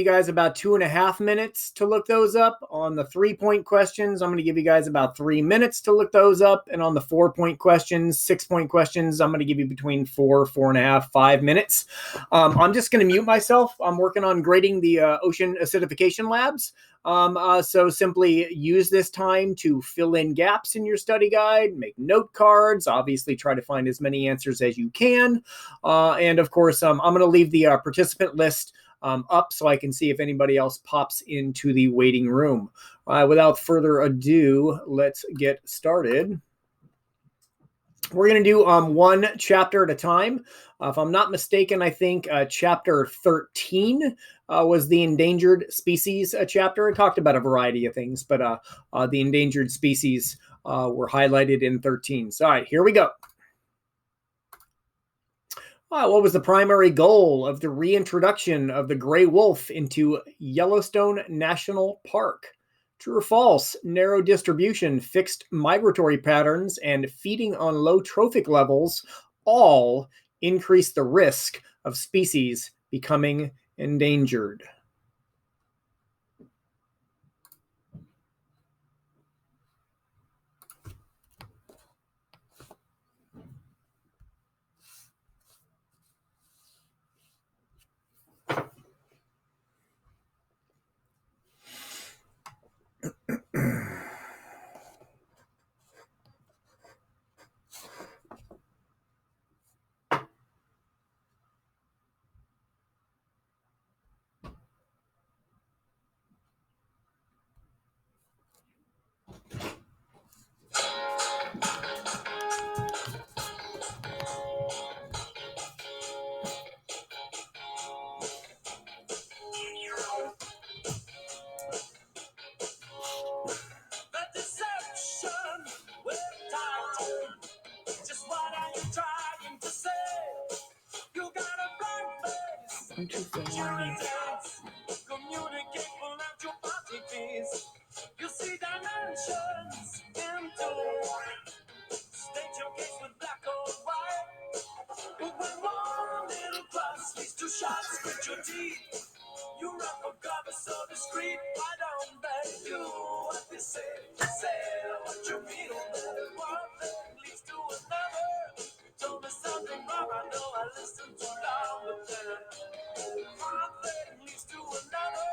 You guys about 2.5 minutes to look those up. On the 3-point questions, I'm going to give you guys about 3 minutes to look those up. And on the 4-point questions, 6-point questions, I'm going to give you between 4.5, 5 minutes. I'm just going to mute myself. I'm working on grading the ocean acidification labs. So simply use this time to fill in gaps in your study guide, make note cards, obviously try to find as many answers as you can. And of course, I'm going to leave the participant list up so I can see if anybody else pops into the waiting room. Without further ado, let's get started. We're going to do one chapter at a time. If I'm not mistaken, I think chapter 13 was the endangered species chapter. It talked about a variety of things, but the endangered species were highlighted in 13. So, all right, here we go. What was the primary goal of the reintroduction of the gray wolf into Yellowstone National Park? True or false? Narrow distribution, fixed migratory patterns, and feeding on low trophic levels all increase the risk of species becoming endangered. You see dimensions into state your case with black or white. But when one little plus leads to shots, quit your teeth. You run for cover so discreet. Why don't they do what they say? Say what you mean. One thing leads to another. You told me something wrong. I know I listened too long, but then one thing leads to another.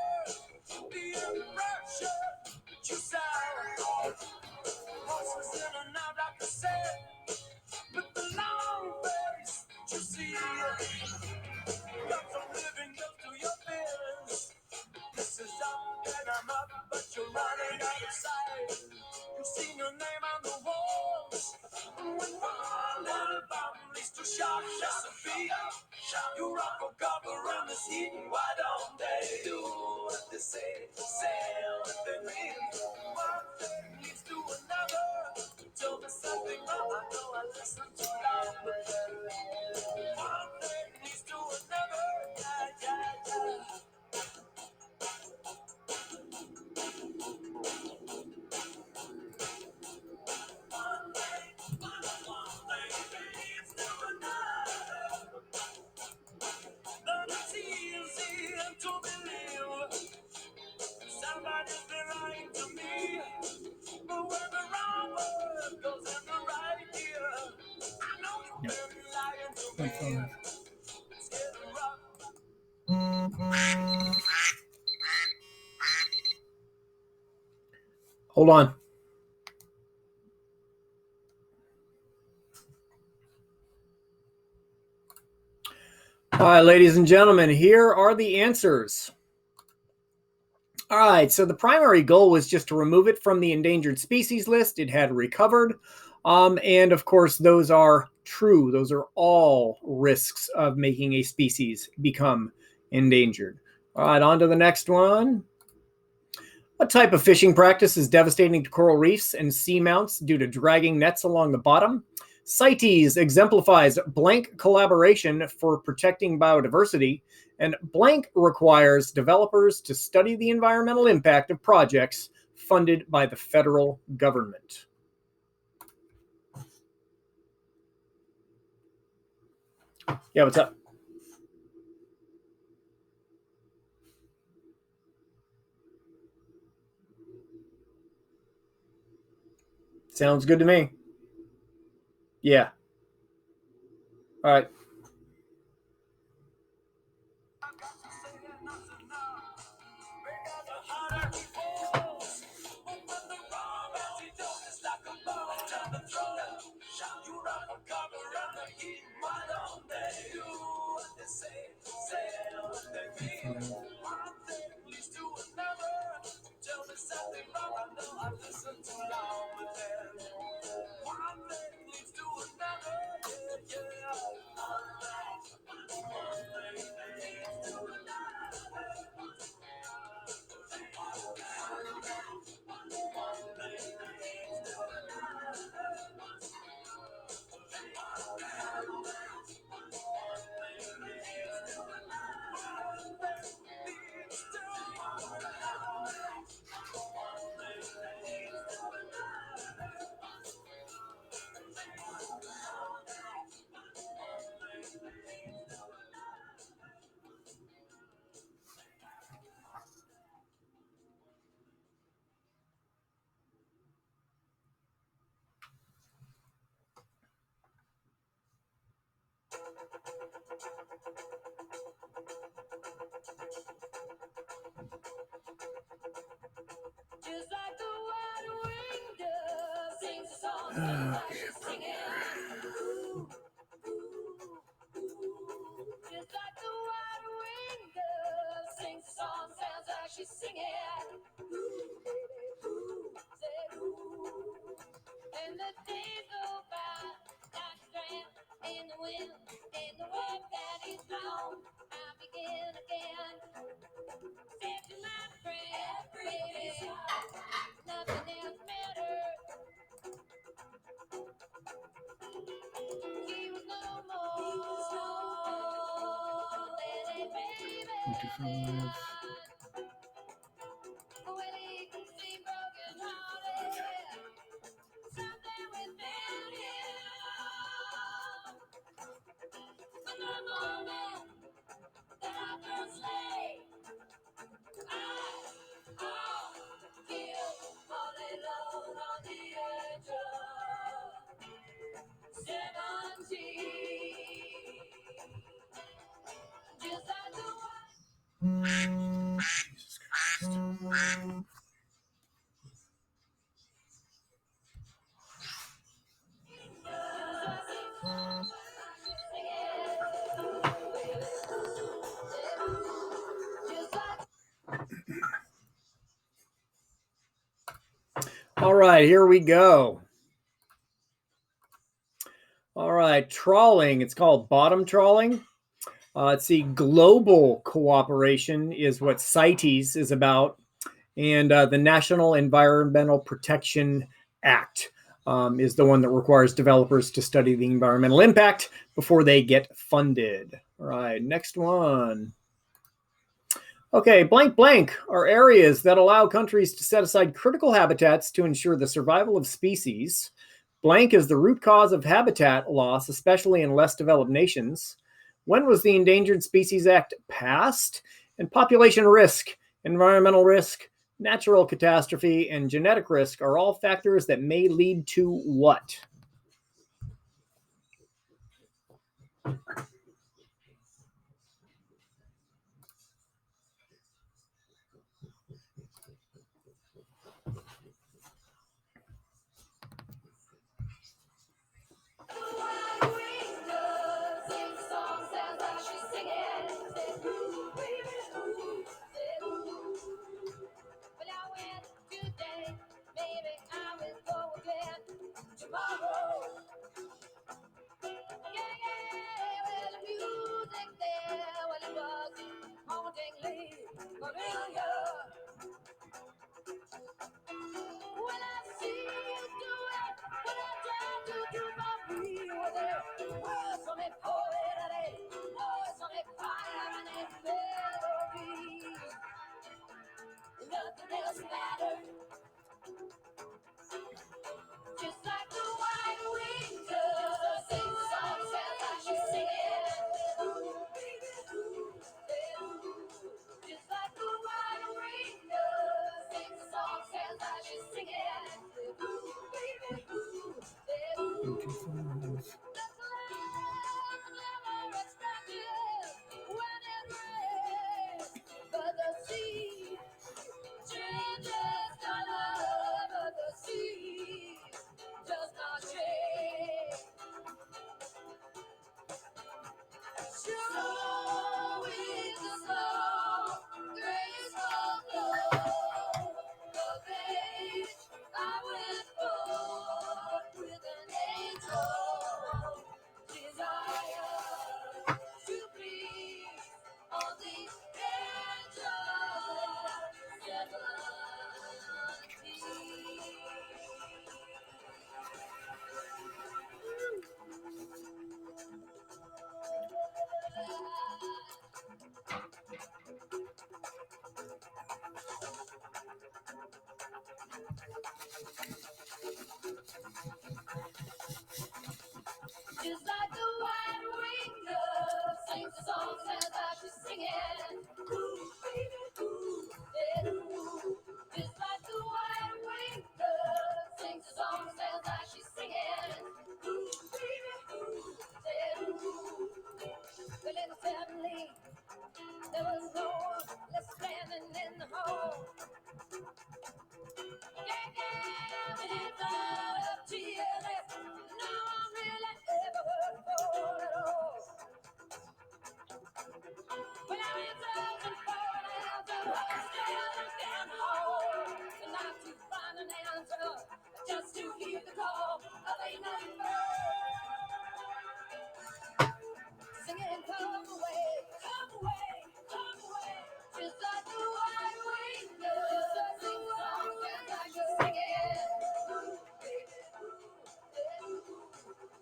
The impression that you sound horses in and out like I said, with the long face that you see. Got some living up to your fears. This is up and I'm up, but you're running out of sight. You've seen your name on the walls. When one little bomb leads to shock, just a beat. You run for cover in this heat. Why don't they do what they say? Say what they mean. One thing leads to another. Tell me something wrong. I know I listen too loud, but then one thing leads to another. Yeah, yeah, yeah. Somebody's been lying to me, but when the wrong word goes in the right ear, I know you've been lying to me. It's getting rough. Hold on. All right, ladies and gentlemen, here are the answers. All right, so the primary goal was just to remove it from the endangered species list. It had recovered. And of course, those are true. Those are all risks of making a species become endangered. All right, on to the next one. What type of fishing practice is devastating to coral reefs and seamounts due to dragging nets along the bottom? CITES exemplifies blank collaboration for protecting biodiversity, and blank requires developers to study the environmental impact of projects funded by the federal government. Yeah, what's up? Sounds good to me. Yeah. All right. Just like the wide winged dove sings a song, she's singing. Just like the wide winged dove sings a song, sounds like she's singing. And the days go by like a tramp in the wind, and the work that is done, I begin again. Said to my friend, baby, nothing else matters. He was no more than a baby. When he could see broken hearted, something within him. But the moment that I first lay, I feel all alone on the edge of 17. Just like the one. Jesus Christ. All right, here we go. All right, trawling. It's called bottom trawling. Let's see, global cooperation is what CITES is about. And the National Environmental Protection Act is the one that requires developers to study the environmental impact before they get funded. All right, next one. Okay, blank blank are areas that allow countries to set aside critical habitats to ensure the survival of species. Blank is the root cause of habitat loss, especially in less developed nations. When was the Endangered Species Act passed? And population risk, environmental risk, natural catastrophe, and genetic risk are all factors that may lead to what? Nothing else matters. Just like the white winged dove sings a song, sounds like she's singing. Just like the white winged dove sings a song, sounds like she's singing. But the sea changes color, but the sea does not change. Slow is the slow, graceful flow of age. I went forth with an angel desire to please all the edge of 17. Just like the white winged dove sings the songs as I she's singing. Ooh, baby, ooh, yeah, ooh. Just like the white winged dove sings the songs as I she's singing. Ooh, baby, ooh, yeah, ooh. The little family, there was no less standing in the hall. Yeah, it's all up to you. No one really ever heard before at all. When I was up and four and a half, the hostels down the hall. And not to find an answer, just to hear the call of a number. Singing, come away, come away, come away. Just like the white winged dove, just like the song that I can sing it.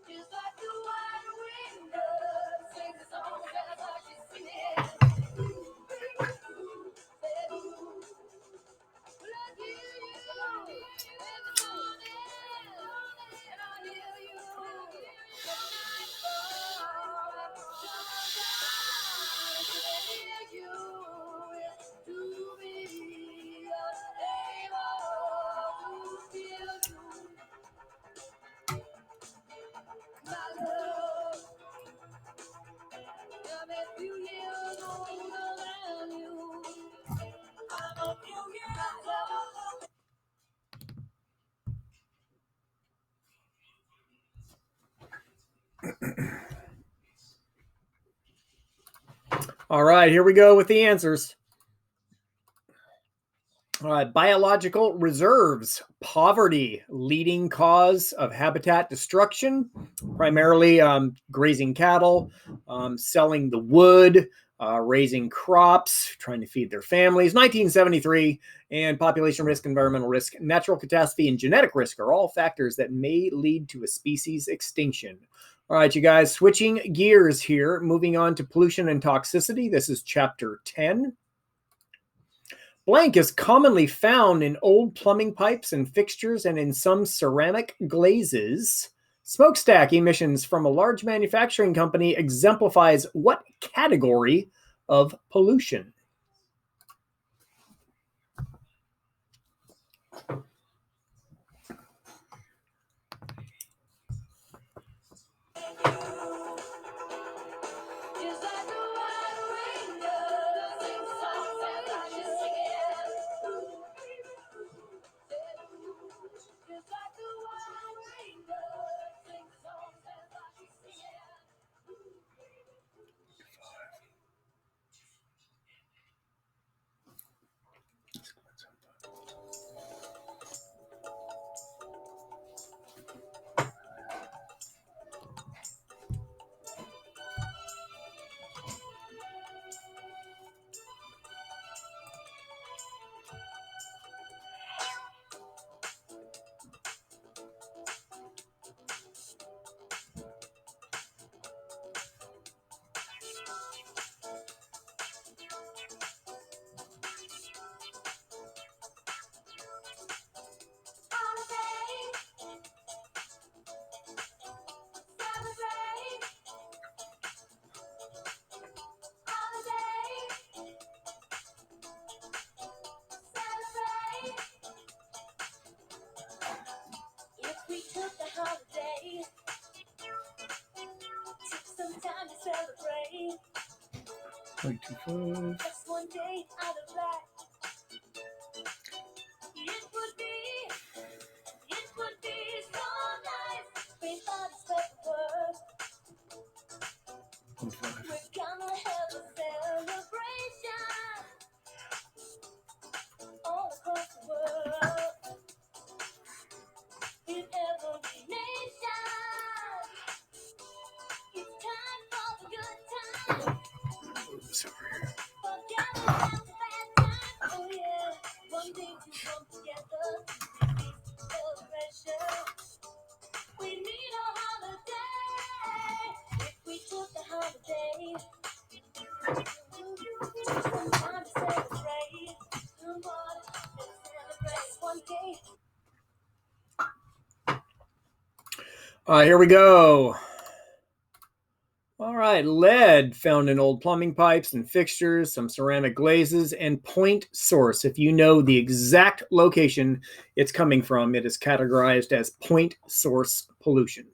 Just like the white winged dove, sing the song that I can sing it. Look you in the morning, and I hear you when night falls. Sometimes I hear you to be able to feel you, my love. I'm a few years older than you. I'm a few years older. All right, here we go with the answers. All right, biological reserves, poverty, leading cause of habitat destruction, primarily grazing cattle, selling the wood, raising crops, trying to feed their families. 1973, and population risk, environmental risk, natural catastrophe, and genetic risk are all factors that may lead to a species extinction. All right, you guys, switching gears here, moving on to pollution and toxicity. This is chapter 10. Blank is commonly found in old plumbing pipes and fixtures and in some ceramic glazes. Smokestack emissions from a large manufacturing company exemplifies what category of pollution? Just like the white winged dove, sing the songs that I can sing it. Just like the white winged dove, sing the songs that I can sing it. 0.25. Just one day out of life. It would be so nice. Without a special word. 0.5. We're gonna have a celebration all across the world. In every nation. It's time for the good time. This over here. Forget about the bad time. Oh yeah. One day to come together. Celebration. We need a holiday. If we took a holiday. Some time to celebrate. Come on, let's celebrate one day. Here we go. All right, lead found in old plumbing pipes and fixtures, some ceramic glazes, and point source. If you know the exact location it's coming from, it is categorized as point source pollution.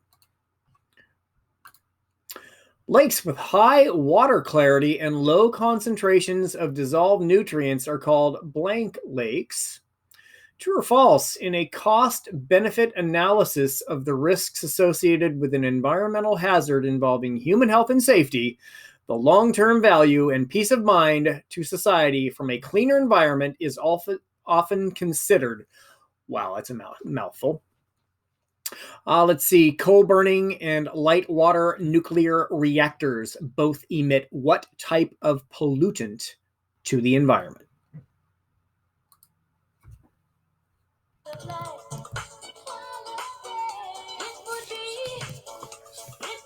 Lakes with high water clarity and low concentrations of dissolved nutrients are called blank lakes. True or false, in a cost-benefit analysis of the risks associated with an environmental hazard involving human health and safety, the long-term value and peace of mind to society from a cleaner environment is often considered. Wow, that's a mouthful. Let's see, coal burning and light water nuclear reactors both emit what type of pollutant to the environment? It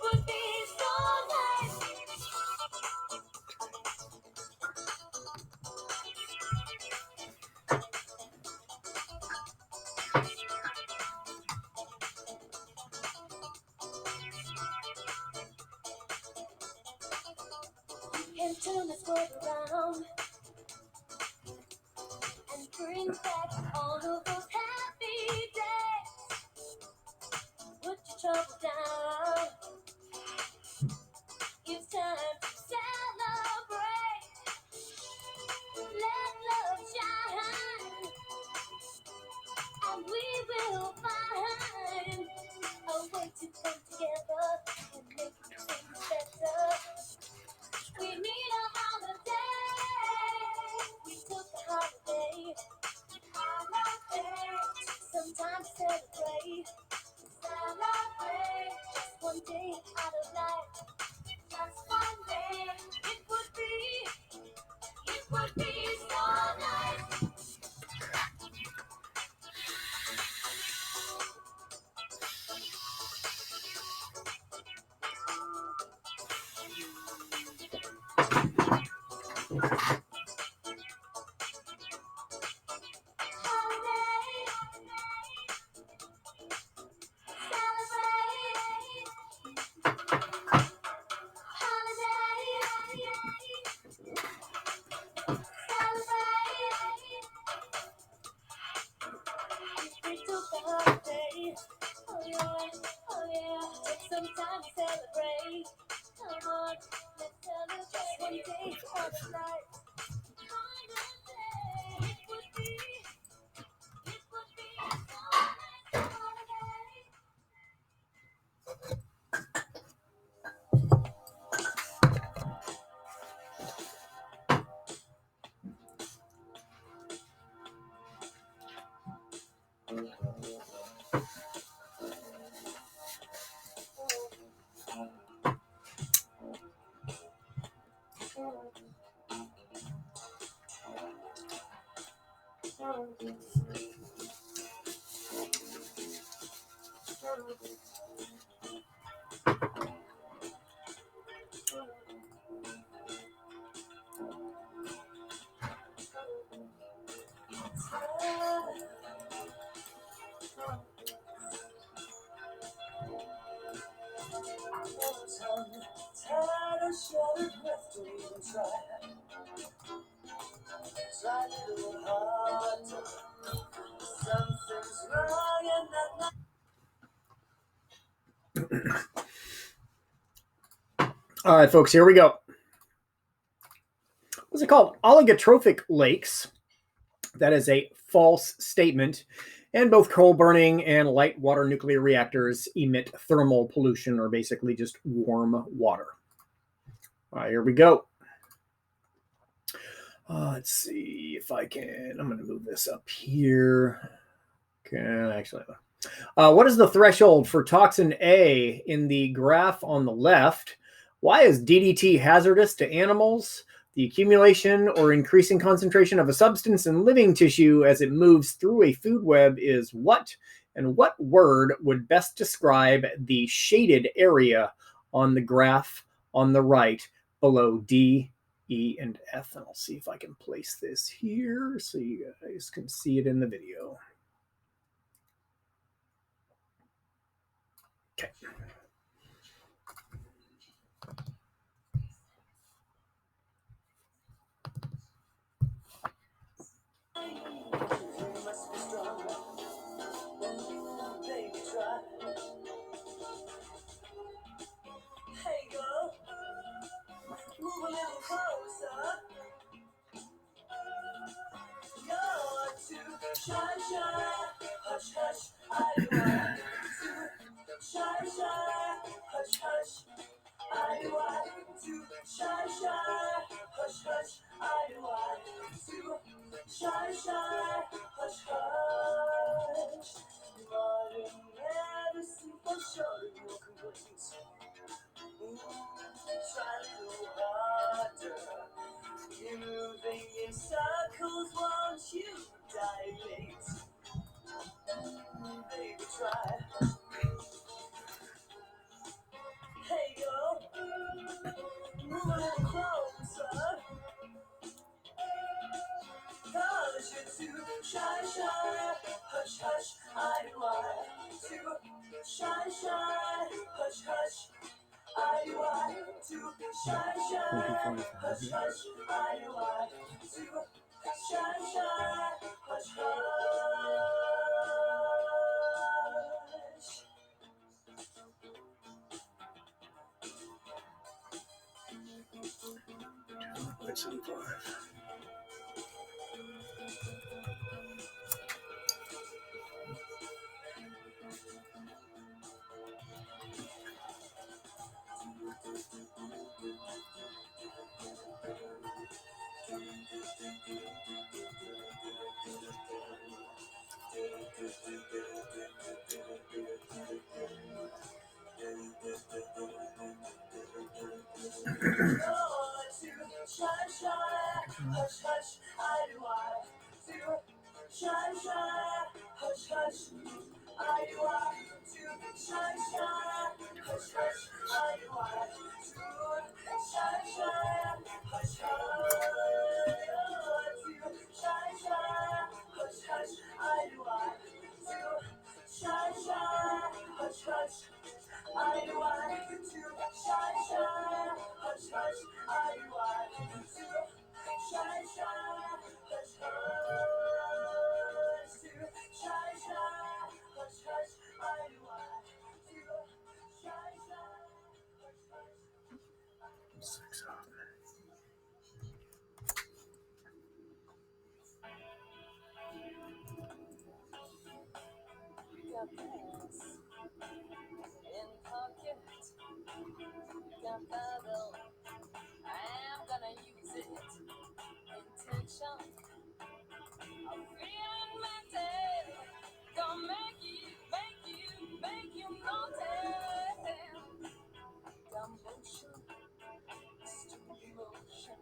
would be so nice. And turn this world around and bring back all of those happy days. Put your trouble down. It's time to celebrate. Let love shine, and we will find a way to come together and make things better. We need a holiday. We took a holiday. Holiday. Sometime to celebrate. Celebrate. Just one day out of life. Just one day. It would be so nice. All right, folks, here we go. What's it called? Oligotrophic lakes. That is a false statement. And both coal burning and light water nuclear reactors emit thermal pollution, or basically just warm water. All right, here we go. Let's see if I can. I'm going to move this up here. Okay, actually. What is the threshold for toxin A in the graph on the left? Why is DDT hazardous to animals? The accumulation or increasing concentration of a substance in living tissue as it moves through a food web is what? And what word would best describe the shaded area on the graph on the right below D, E, and F? And I'll see if I can place this here so you guys can see it in the video. Okay. Hey girl, move a little closer. You're too shy, shy. Hush, hush, I want to shy, shy. Hush, hush, I want to shy, shy. Hush, hush, I want to shy, shy. Hush, hush. Modern medicine for sure, no complaints. Try to go harder. You're moving in circles, won't you dilate? Baby, try. Hey, girl, move a little closer. Cause you're too shy, shy. Hush, hush, I want to shy, shy. Hush, hush. I want to shy, shy. Hush, hush, I want to shy, shy. Hush, hush. Let's see. Shy, shy, hush, hush, I want to shy, shy, hush, hush. I want to shy, shy, hush, hush. I want to shy, shy, hush, hush. Shy, shy, hush, hush. I want to shy, shy, hush, hush. I want to shy, shy, hush, hush. I want to shy, shy, hush, hush. Shy, shy, hush, hush. I want to shy, shy, hush, hush. Got pants in pocket, got bottle. I'm gonna use it. Intention, I'm feeling mental. Gonna make you notice. Dumb motion, stupid emotion.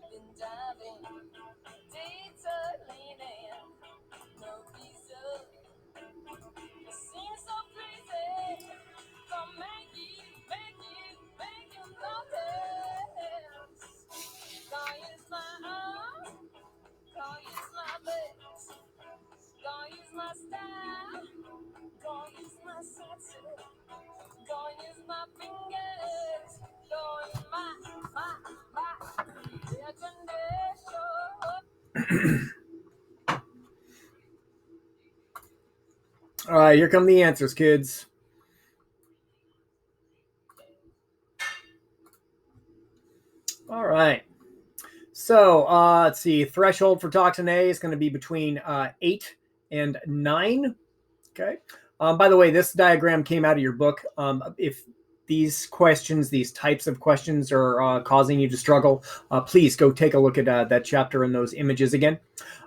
Been diving, data leaning, no visa. It seems so crazy. Gonna make you notice. Gonna use my arm, gonna use my legs, gonna use my style, gonna use my senses, gonna use my fingers, gonna use my imagination. All right, here come the answers, kids. All right. So let's see. Threshold for toxin A is going to be between 8 and 9. Okay. By the way, this diagram came out of your book. If these questions, these types of questions are causing you to struggle, please go take a look at that chapter and those images again.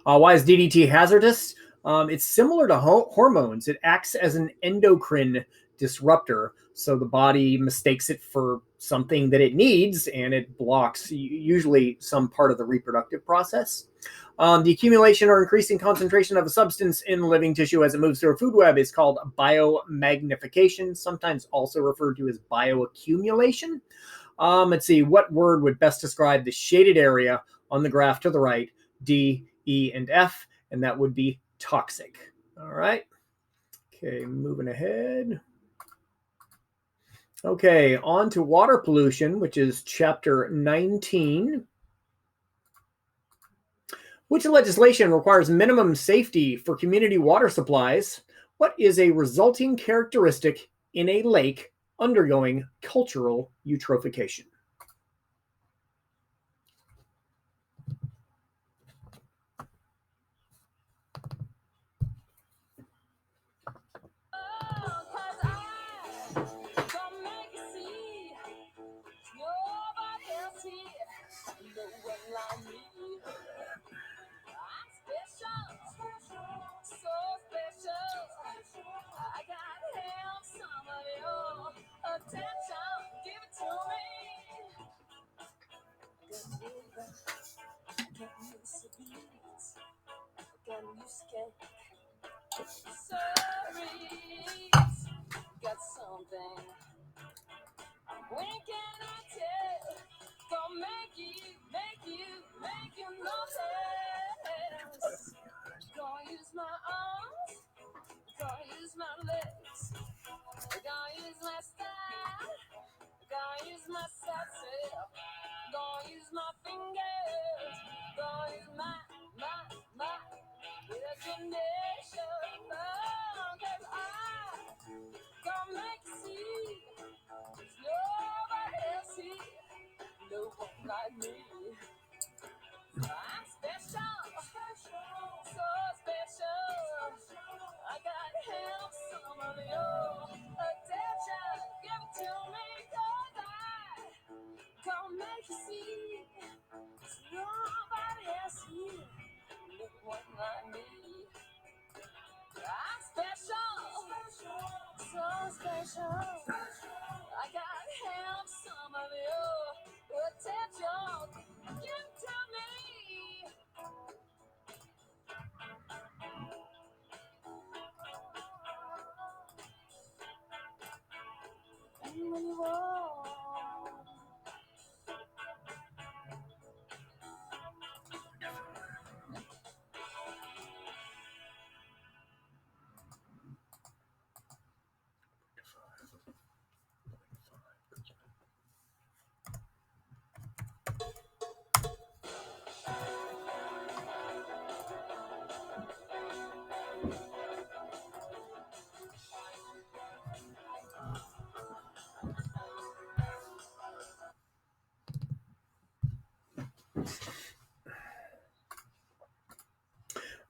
Why is DDT hazardous? It's similar to hormones. It acts as an endocrine disruptor. So the body mistakes it for something that it needs, and it blocks usually some part of the reproductive process. The accumulation or increasing concentration of a substance in living tissue as it moves through a food web is called biomagnification, sometimes also referred to as bioaccumulation. Let's see, what word would best describe the shaded area on the graph to the right, D, E, and F, and that would be toxic. All right. Okay, moving ahead. Okay, on to water pollution, which is chapter 19. Which legislation requires minimum safety for community water supplies? What is a resulting characteristic in a lake undergoing cultural eutrophication? Got something. When can I tell? Gonna make you notice. Gonna use my arms, gonna use my legs, gonna use my style, gonna use my self, gonna use my fingers, gonna use my imagination. Oh, 'cause I gonna make you see. Nobody else here, no one like me. I'm special, so special. I gotta have some of your attention. Give it to me, 'cause I gonna make you see. Nobody else here, no one like me. I'm special, so special. I gotta have some of your attention. Give it to me. And when you walk,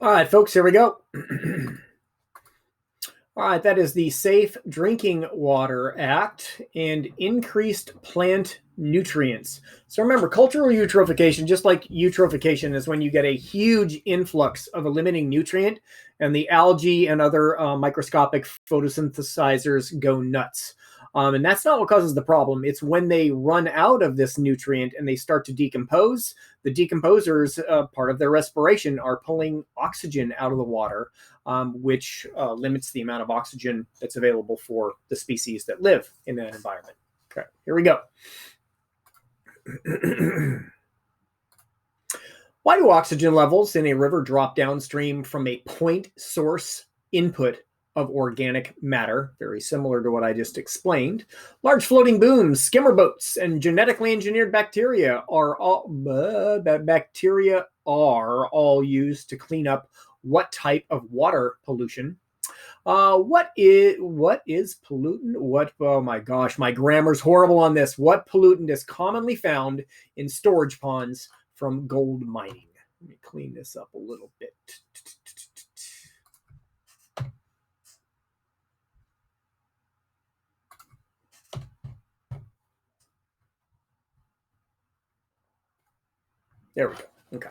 All right, folks, here we go. All right, that is the Safe Drinking Water Act and increased plant nutrients. So remember, cultural eutrophication, just like eutrophication, is when you get a huge influx of a limiting nutrient and the algae and other microscopic photosynthesizers go nuts. And that's not what causes the problem. It's when they run out of this nutrient and they start to decompose. The decomposers, part of their respiration, are pulling oxygen out of the water, which limits the amount of oxygen that's available for the species that live in that environment. Okay, here we go. Why do oxygen levels in a river drop downstream from a point source input of organic matter? Very similar to what I just explained. Large floating booms, skimmer boats, and genetically engineered bacteria are all used to clean up what type of water pollution? What is pollutant? Oh my gosh, my grammar's horrible on this. What pollutant is commonly found in storage ponds from gold mining. Let me clean this up a little bit. There we go. Okay.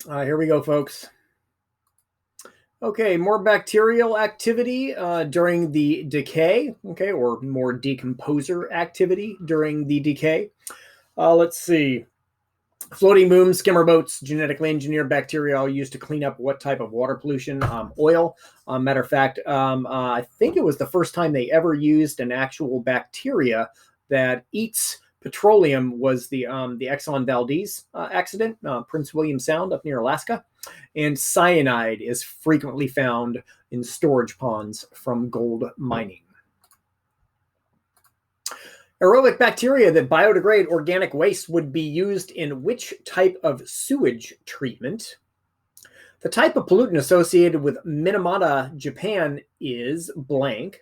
Here we go, folks. Okay, more bacterial activity during the decay, okay, or more decomposer activity during the decay. Let's see. Floating booms, skimmer boats, genetically engineered bacteria all used to clean up what type of water pollution? Oil. Matter of fact, I think it was the first time they ever used an actual bacteria that eats petroleum was the Exxon Valdez accident, Prince William Sound up near Alaska. And cyanide is frequently found in storage ponds from gold mining. Aerobic bacteria that biodegrade organic waste would be used in which type of sewage treatment? The type of pollutant associated with Minamata, Japan is blank.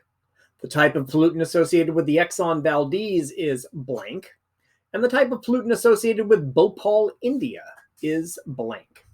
The type of pollutant associated with the Exxon Valdez is blank. And the type of pollutant associated with Bhopal, India is blank.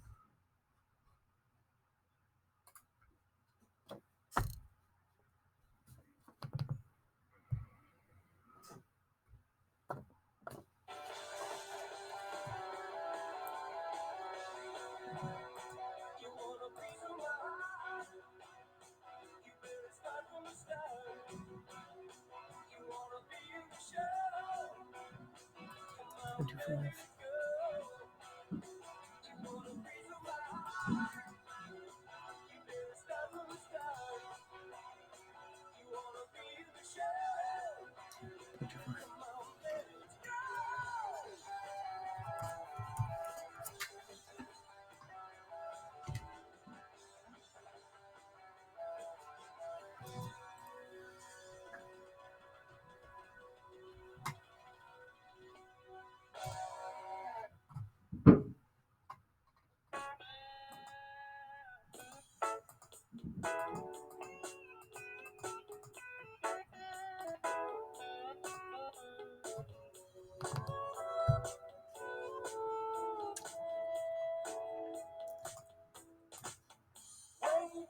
Way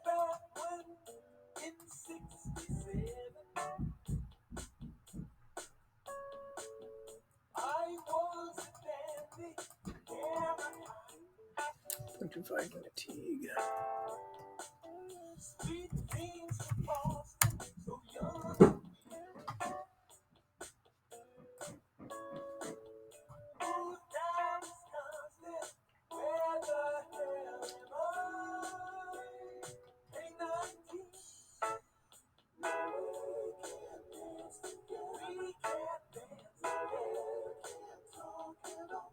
back when in '67, I was a dandy. Don't you find fatigue? Street things from Boston, so young. Moved down Wisconsin, where the hell am I? Hey, 19. We can't dance together. We can't dance together. Can't talk at all.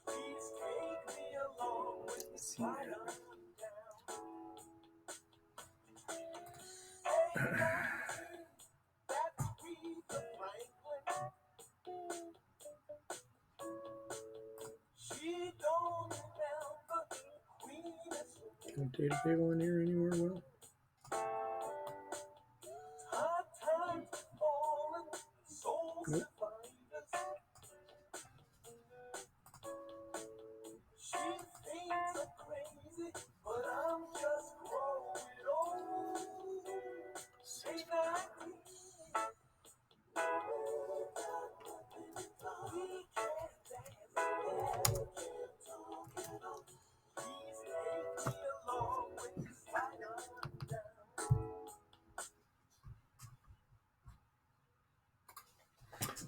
Please take me along with the slide on down. Hey, 19. That's Rita Franklin. She don't remember Queen of Can I date a big one here anywhere? Well, hard times falling, soul survivors. She thinks I'm crazy, but I'm just growing old. Say 19. We can't dance, we can't talk at all. Please take me along with the slide on down.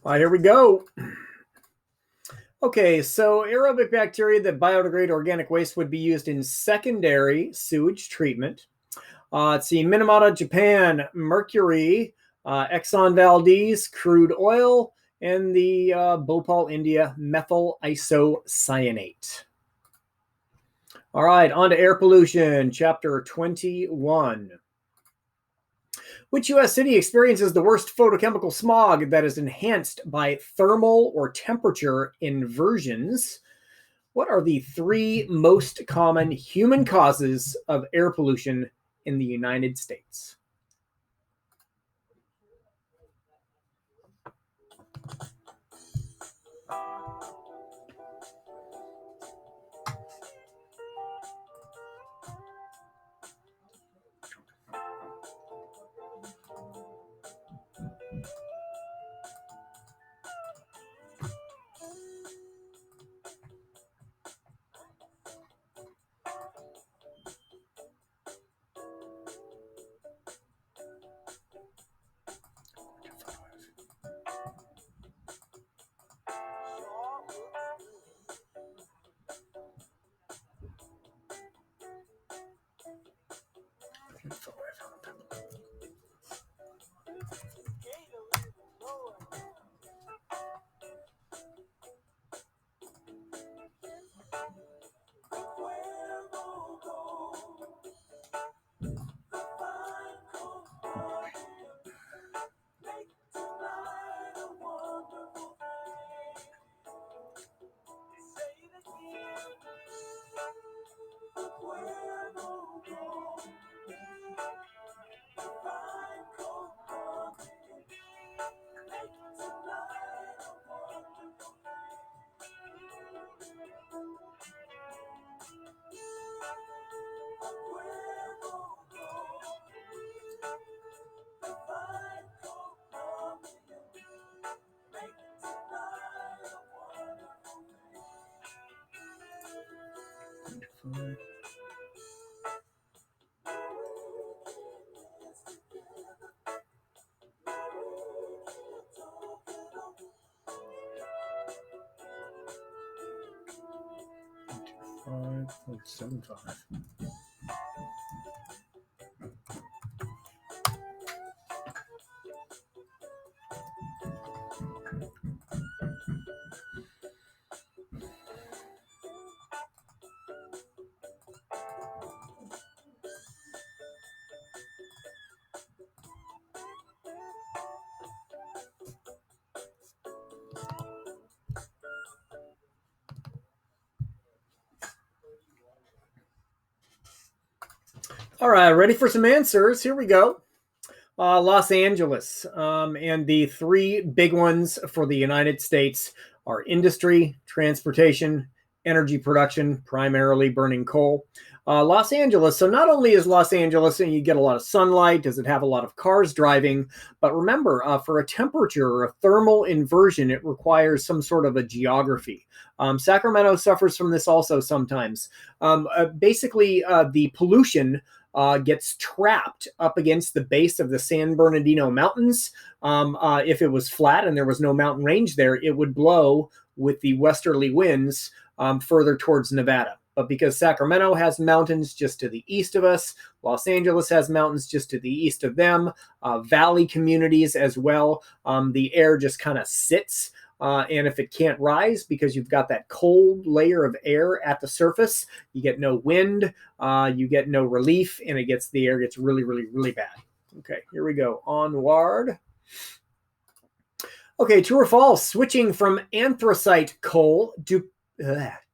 all right, here we go. Okay, so aerobic bacteria that biodegrade organic waste would be used in secondary sewage treatment. Let's see, Minamata, Japan, mercury, Exxon Valdez, crude oil, and the Bhopal, India, methyl isocyanate. All right, on to air pollution, chapter 21. Which U.S. city experiences the worst photochemical smog that is enhanced by thermal or temperature inversions? What are the 3 most common human causes of air pollution in the United States? $5.75. All right, ready for some answers? Here we go. Los Angeles, and the 3 big ones for the United States are industry, transportation, energy production, primarily burning coal. Los Angeles. So not only is Los Angeles, and you get a lot of sunlight, does it have a lot of cars driving, but remember, for a temperature or a thermal inversion, it requires some sort of a geography. Sacramento suffers from this also sometimes. Basically, the pollution gets trapped up against the base of the San Bernardino Mountains. If it was flat and there was no mountain range there, it would blow with the westerly winds further towards Nevada. But because Sacramento has mountains just to the east of us, Los Angeles has mountains just to the east of them, valley communities as well, the air just kind of sits. And if it can't rise because you've got that cold layer of air at the surface, you get no wind, you get no relief, and the air gets really, really, really bad. Okay, here we go. Onward. Okay, true or false? Switching from anthracite coal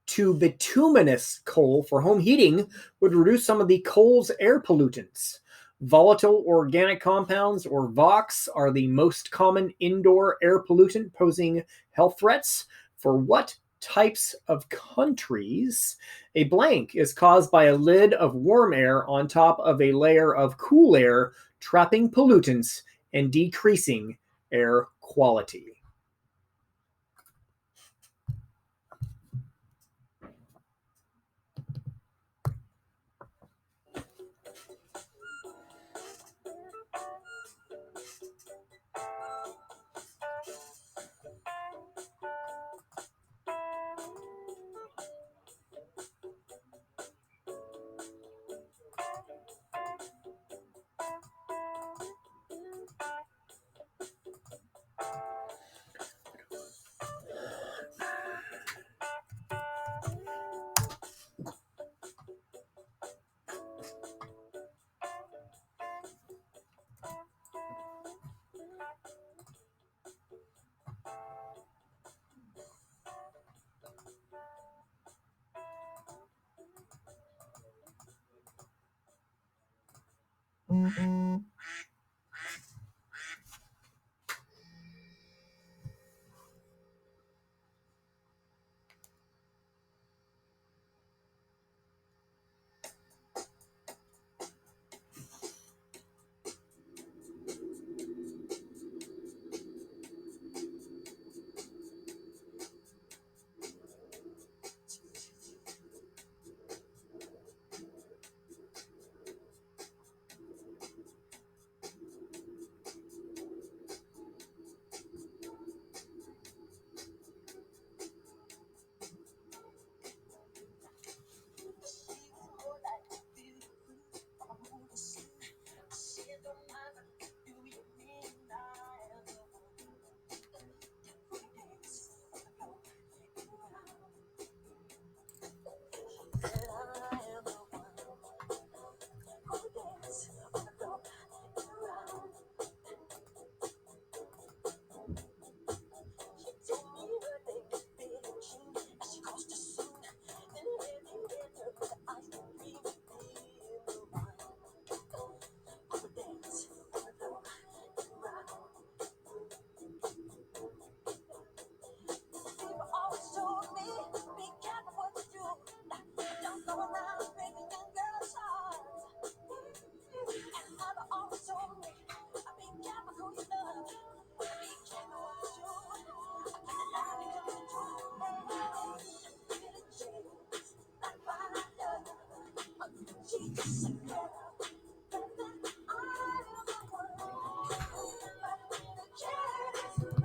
to bituminous coal for home heating would reduce some of the coal's air pollutants. Volatile organic compounds, or VOX, are the most common indoor air pollutant posing health threats. For what types of countries? A blank is caused by a lid of warm air on top of a layer of cool air, trapping pollutants and decreasing air quality.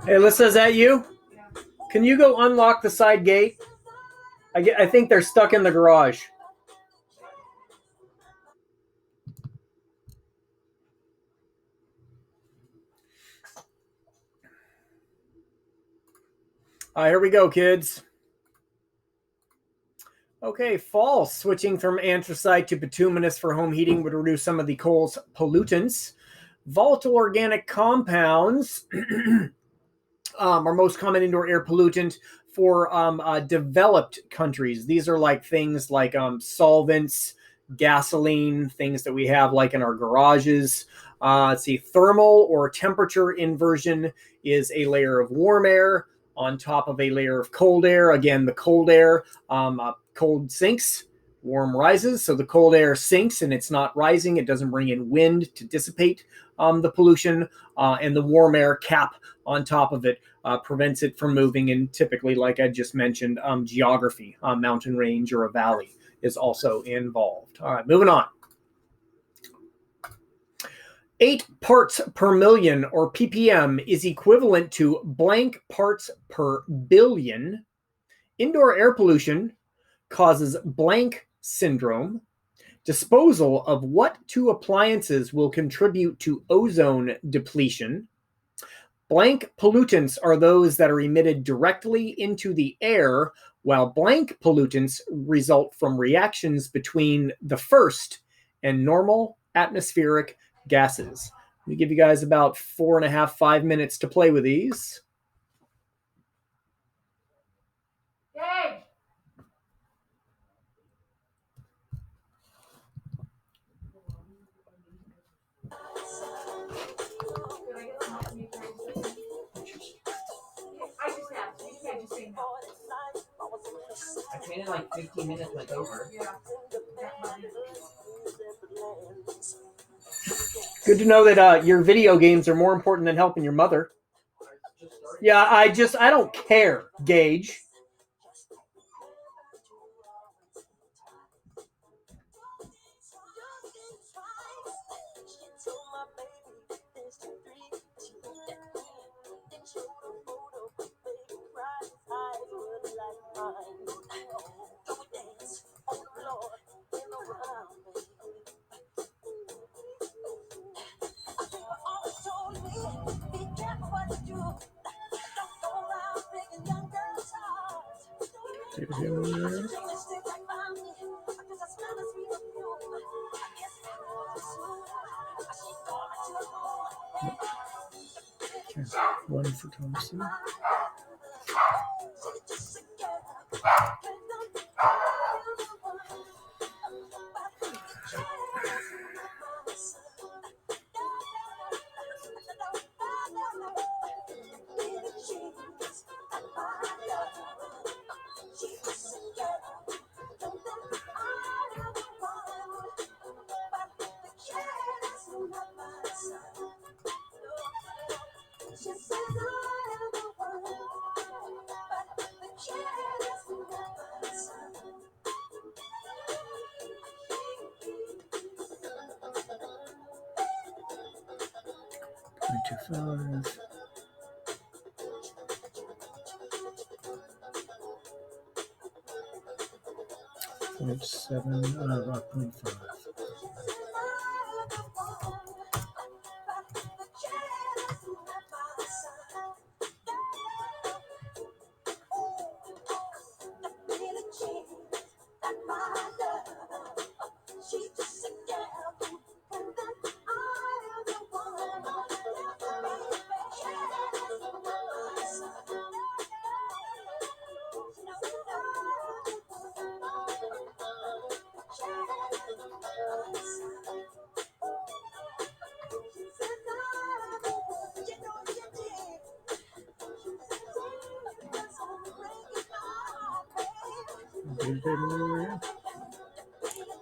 Hey, Alyssa, is that you? Can you go unlock the side gate? I think they're stuck in the garage. Here we go, kids. Okay, false. Switching from anthracite to bituminous for home heating would reduce some of the coal's pollutants. Volatile organic compounds are most common indoor air pollutant for developed countries. These are like things like solvents, gasoline, things that we have like in our garages. Let's see, thermal or temperature inversion is a layer of warm air on top of a layer of cold air. Again, the cold air, cold sinks, warm rises. So the cold air sinks and it's not rising. It doesn't bring in wind to dissipate the pollution, and the warm air cap on top of it prevents it from moving. And typically, like I just mentioned, geography, mountain range or a valley is also involved. All right, moving on. 8 parts per million, or ppm, is equivalent to blank parts per billion. Indoor air pollution causes blank syndrome. Disposal of what two appliances will contribute to ozone depletion? Blank pollutants are those that are emitted directly into the air, while blank pollutants result from reactions between the first and normal atmospheric gases. Let me give you guys about 4.5, 5 minutes to play with these. Gage! I just asked. You can't just say no. I trained in like 15 minutes, went over. Yeah. Good to know that your video games are more important than helping your mother. Yeah, I don't care, Gage. One for Thompson. $2.5. $0.7.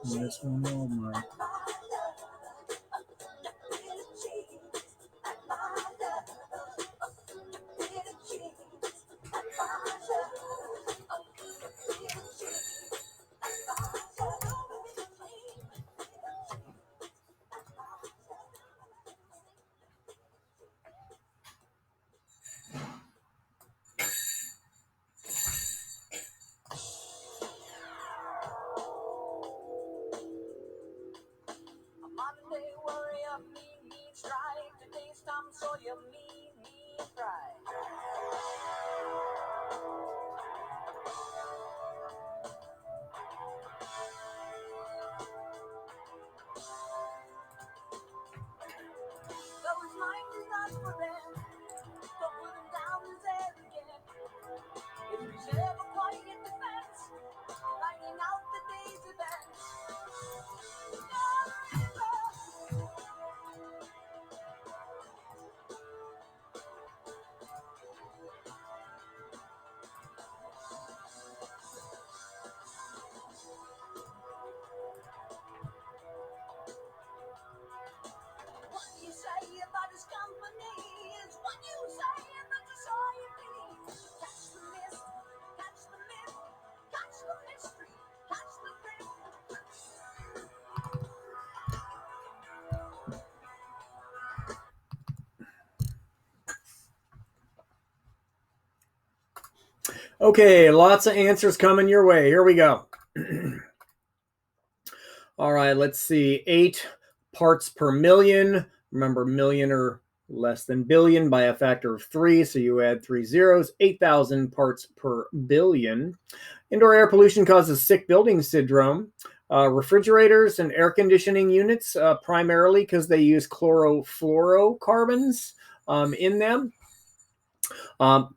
This one, Walmart. Okay, lots of answers coming your way. Here we go. All right, let's see. 8 parts per million. Remember, million or less than billion by a factor of 3, so you add 3 zeros. 8,000 parts per billion. Indoor air pollution causes sick building syndrome. Refrigerators and air conditioning units, primarily because they use chlorofluorocarbons in them.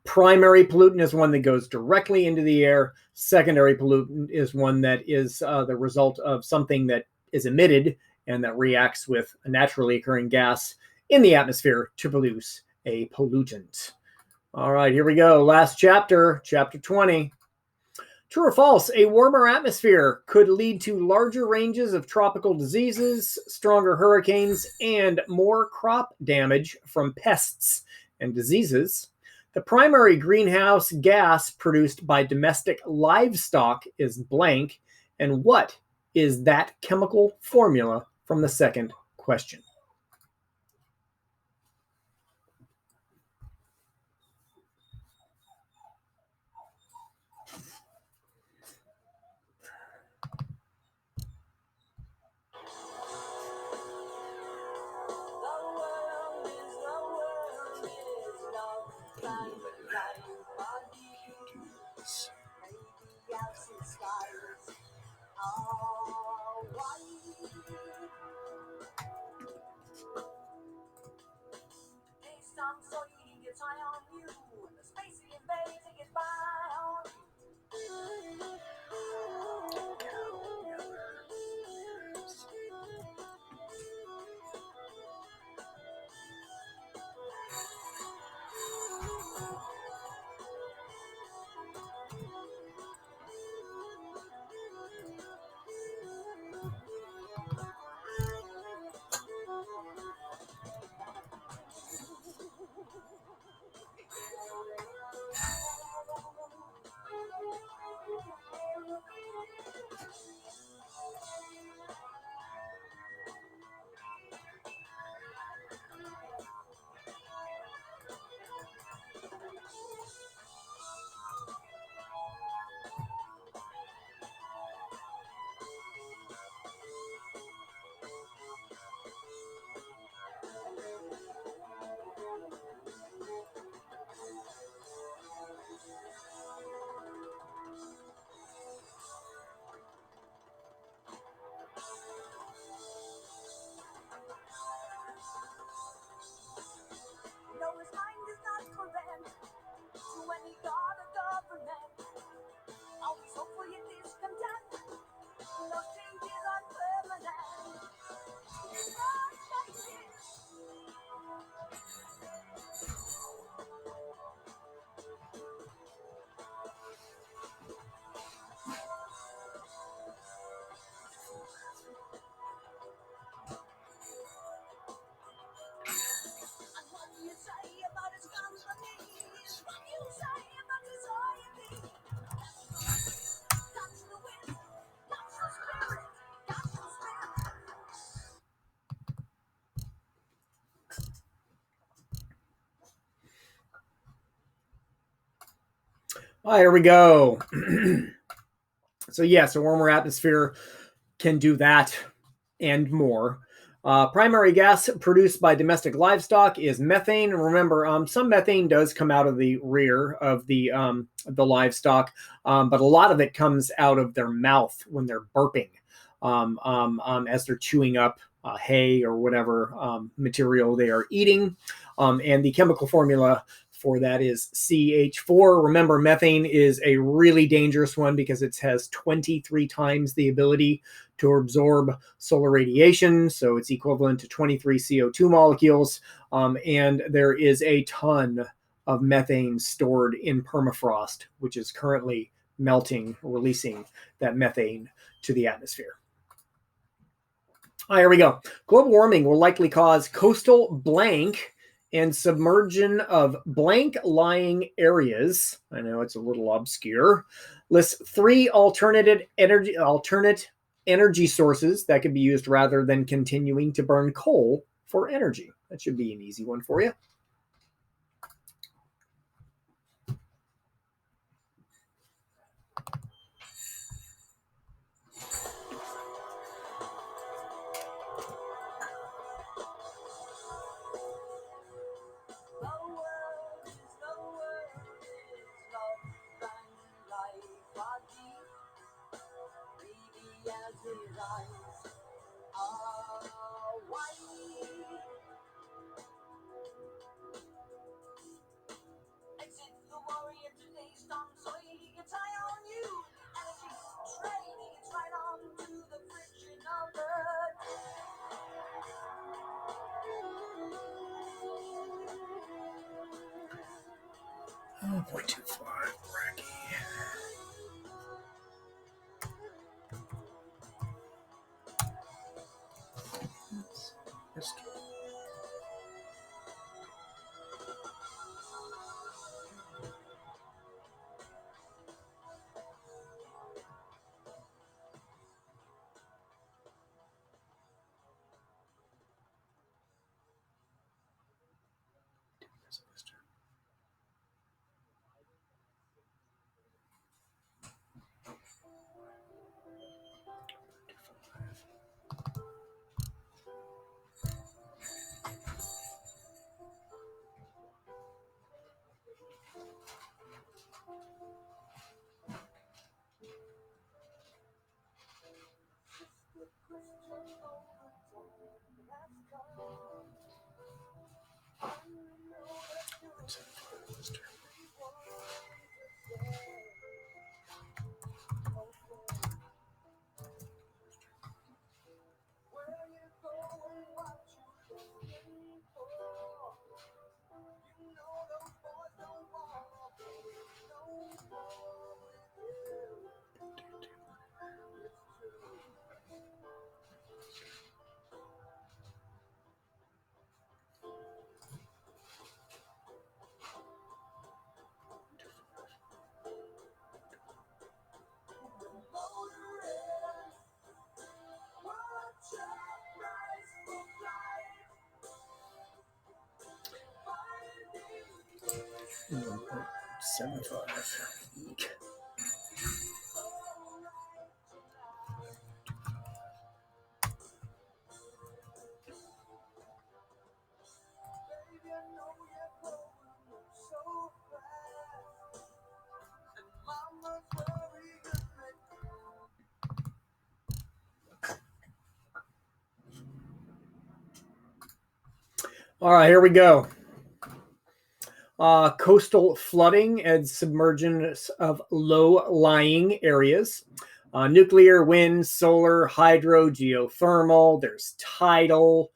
Primary pollutant is one that goes directly into the air. Secondary pollutant is one that is the result of something that is emitted and that reacts with a naturally occurring gas in the atmosphere to produce a pollutant. All right, here we go. Last chapter, chapter 20. True or false, a warmer atmosphere could lead to larger ranges of tropical diseases, stronger hurricanes, and more crop damage from pests and diseases. The primary greenhouse gas produced by domestic livestock is blank, and what is that chemical formula from the second question? All right, here we go. So yes, a warmer atmosphere can do that and more. Primary gas produced by domestic livestock is methane. Remember, some methane does come out of the rear of the livestock, but a lot of it comes out of their mouth when they're burping, as they're chewing up hay or whatever material they are eating. And the chemical formula for that is CH4. Remember, methane is a really dangerous one because it has 23 times the ability to absorb solar radiation. So it's equivalent to 23 CO2 molecules. And there is a ton of methane stored in permafrost, which is currently melting, releasing that methane to the atmosphere. All right, here we go. Global warming will likely cause coastal blank and submersion of blank lying areas. I know it's a little obscure. List 3 alternate energy sources that can be used rather than continuing to burn coal for energy. That should be an easy one for you. Oh, 0.25 Bracky. History. $1.75. All right, here we go. Coastal flooding and submergence of low-lying areas. Nuclear, wind, solar, hydro, geothermal. There's tidal.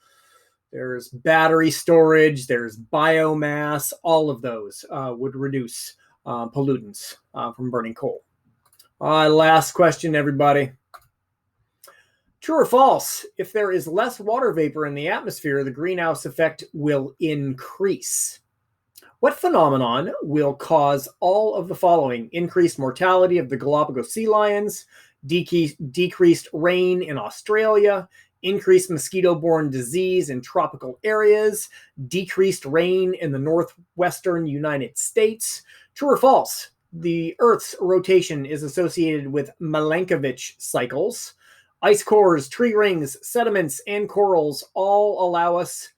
There's battery storage. There's biomass. All of those would reduce pollutants from burning coal. Last question, everybody. True or false? If there is less water vapor in the atmosphere, the greenhouse effect will increase. What phenomenon will cause all of the following? Increased mortality of the Galapagos sea lions, decreased rain in Australia, increased mosquito-borne disease in tropical areas, decreased rain in the northwestern United States. True or false? The Earth's rotation is associated with Milankovitch cycles. Ice cores, tree rings, sediments, and corals all allow us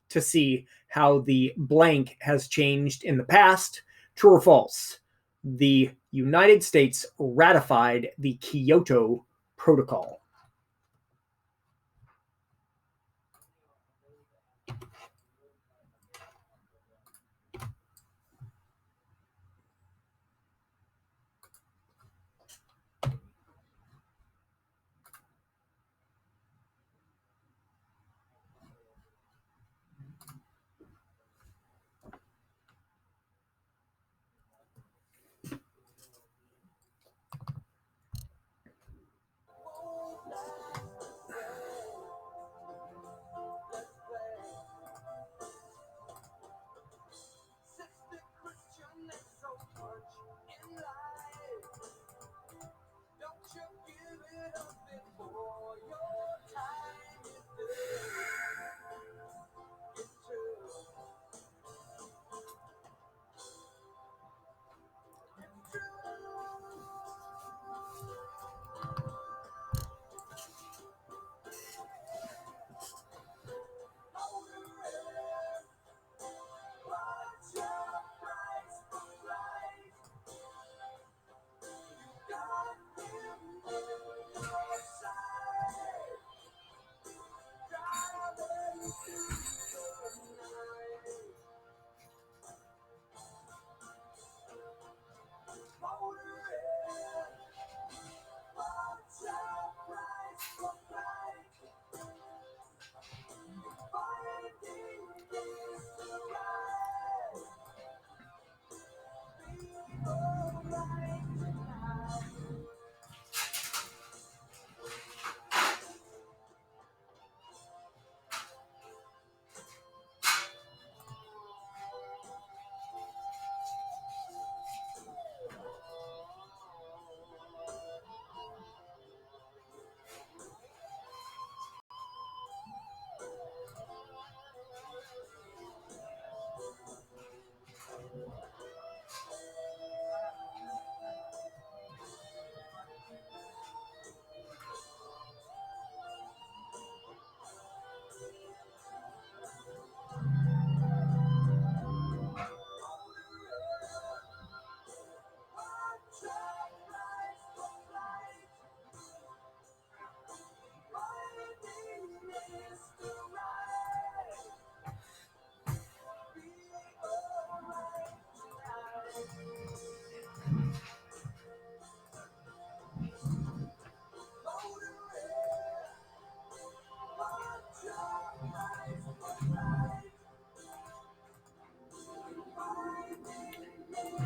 to see how the blank has changed in the past. True or false? The United States ratified the Kyoto Protocol.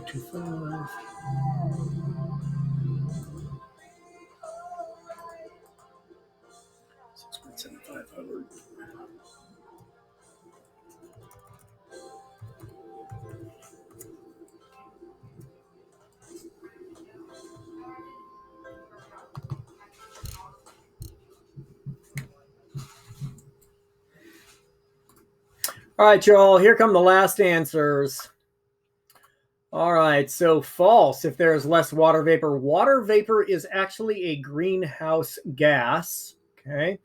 0.25. All right, y'all, here come the last answers. All right, so false if there is less water vapor. Water vapor is actually a greenhouse gas, okay,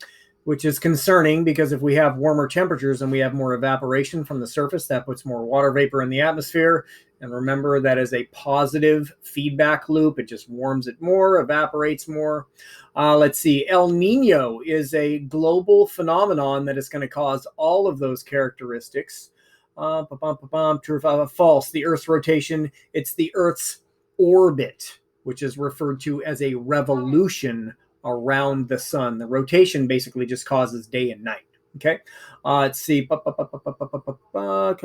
which is concerning because if we have warmer temperatures and we have more evaporation from the surface, that puts more water vapor in the atmosphere. And remember, that is a positive feedback loop. It just warms it more, evaporates more. Let's see. El Nino is a global phenomenon that is going to cause all of those characteristics. True or false? The Earth's rotation, it's the Earth's orbit, which is referred to as a revolution around the sun. The rotation basically just causes day and night. Okay. Let's see. Oh,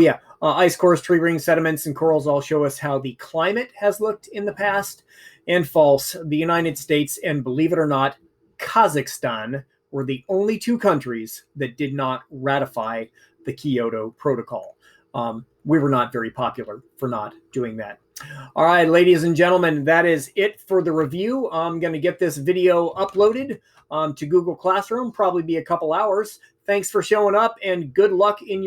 yeah. Ice cores, tree rings, sediments, and corals all show us how the climate has looked in the past. And false. The United States and, believe it or not, Kazakhstan were the only two countries that did not ratify the Kyoto Protocol. We were not very popular for not doing that. All right, ladies and gentlemen, that is it for the review. I'm going to get this video uploaded to Google Classroom, probably be a couple hours. Thanks for showing up, and good luck in your